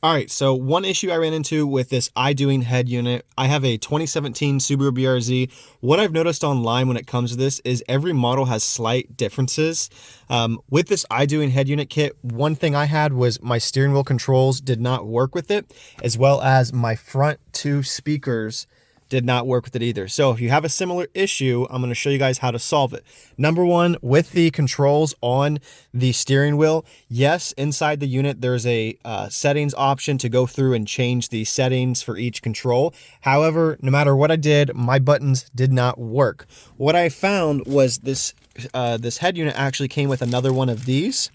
All right, so one issue I ran into with this Idoing head unit, I have a 2017 Subaru BRZ. What I've noticed online when it comes to this is every model has slight differences. With this Idoing head unit kit, one thing I had was my steering wheel controls did not work with it, as well as my front two speakers did not work with it either. So if you have a similar issue, I'm going to show you guys how to solve it. Number one, with the controls on the steering wheel, yes, inside the unit, there's a settings option to go through and change the settings for each control. However, no matter what I did, my buttons did not work. What I found was this head unit actually came with another one of these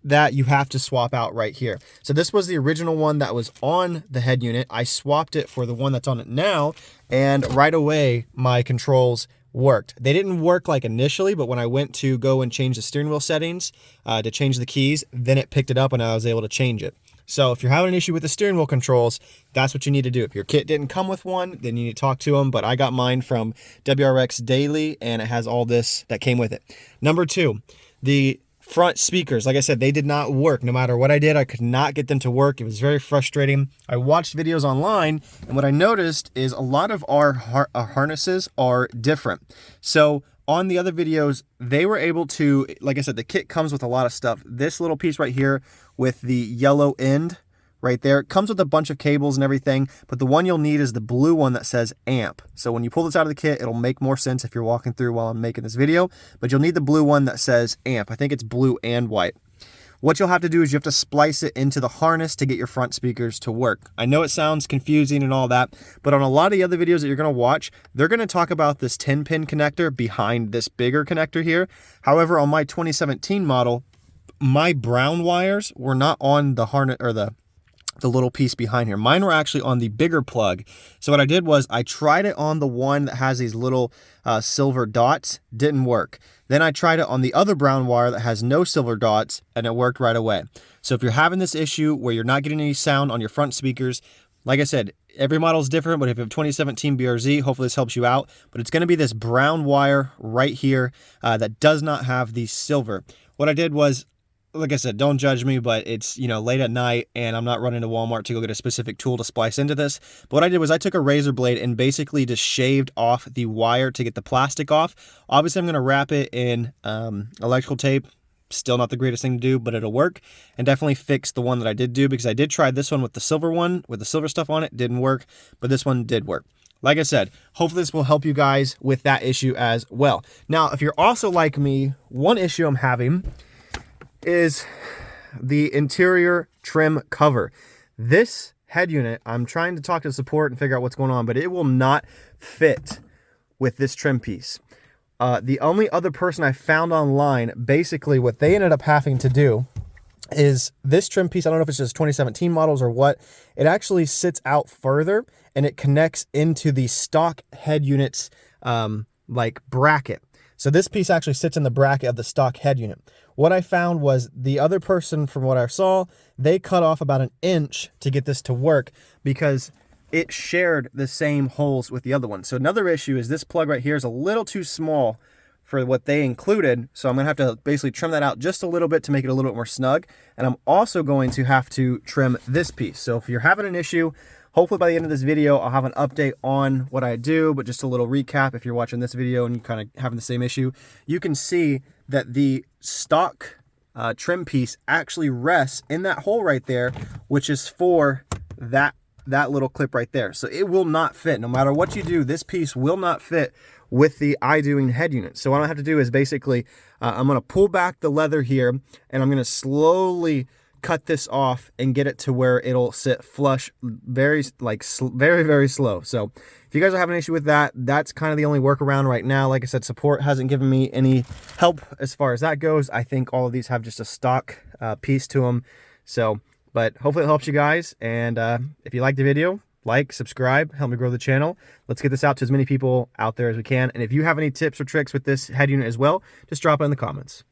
that you have to swap out right here. So this was the original one that was on the head unit. I swapped it for the one that's on it now, and right away my controls worked. They didn't work like initially, but when I went to go and change the steering wheel settings to change the keys, then it picked it up and I was able to change it. So if you're having an issue with the steering wheel controls, that's what you need to do. If your kit didn't come with one, then you need to talk to them, but I got mine from WRXDAILY and it has all this that came with it. Number two, the front speakers, like I said, they did not work. No matter what I did, I could not get them to work. It was very frustrating. I watched videos online, and what I noticed is a lot of our harnesses are different. So on the other videos, they were able to, like I said, the kit comes with a lot of stuff. This little piece right here with the yellow end right there, it comes with a bunch of cables and everything, but the one you'll need is the blue one that says amp. So when you pull this out of the kit, it'll make more sense if you're walking through while I'm making this video, but you'll need the blue one that says amp. I think it's blue and white. What you'll have to do is you have to splice it into the harness to get your front speakers to work. I know it sounds confusing and all that, but on a lot of the other videos that you're going to watch, they're going to talk about this 10-pin connector behind this bigger connector here. However, on my 2017 model, my brown wires were not on the harness or the little piece behind here. Mine were actually on the bigger plug. So what I did was I tried it on the one that has these little silver dots, didn't work. Then I tried it on the other brown wire that has no silver dots, and it worked right away. So if you're having this issue where you're not getting any sound on your front speakers, like I said, every model is different, but if you have 2017 BRZ, hopefully this helps you out. But it's going to be this brown wire right here that does not have the silver. What I did was, like I said, don't judge me, but it's, you know, late at night and I'm not running to Walmart to go get a specific tool to splice into this. But what I did was I took a razor blade and basically just shaved off the wire to get the plastic off. Obviously, I'm going to wrap it in electrical tape. Still not the greatest thing to do, but it'll work, and definitely fix the one that I did do, because I did try this one with the silver stuff on it. Didn't work, but this one did work. Like I said, hopefully this will help you guys with that issue as well. Now, if you're also like me, one issue I'm having is the interior trim cover. This head unit, I'm trying to talk to support and figure out what's going on, but it will not fit with this trim piece. The only other person I found online, basically what they ended up having to do is this trim piece, I don't know if it's just 2017 models or what, it actually sits out further and it connects into the stock head unit's like bracket. So this piece actually sits in the bracket of the stock head unit. What I found was the other person, from what I saw, they cut off about 1 inch to get this to work because it shared the same holes with the other one. So another issue is this plug right here is a little too small for what they included. So I'm gonna have to basically trim that out just a little bit to make it a little bit more snug. And I'm also going to have to trim this piece. So if you're having an issue, hopefully by the end of this video, I'll have an update on what I do, but just a little recap. If you're watching this video and you're kind of having the same issue, you can see that the stock trim piece actually rests in that hole right there, which is for that little clip right there. So it will not fit. No matter what you do, this piece will not fit with the Idoing head unit. So what I have to do is basically, I'm gonna pull back the leather here and I'm gonna slowly cut this off and get it to where it'll sit flush, very slow. So if you guys are having an issue with that, that's kind of the only workaround right now. Like I said, support hasn't given me any help as far as that goes. I think all of these have just a stock piece to them. So, but hopefully it helps you guys. And if you liked the video, like, subscribe, help me grow the channel. Let's get this out to as many people out there as we can. And if you have any tips or tricks with this head unit as well, just drop it in the comments.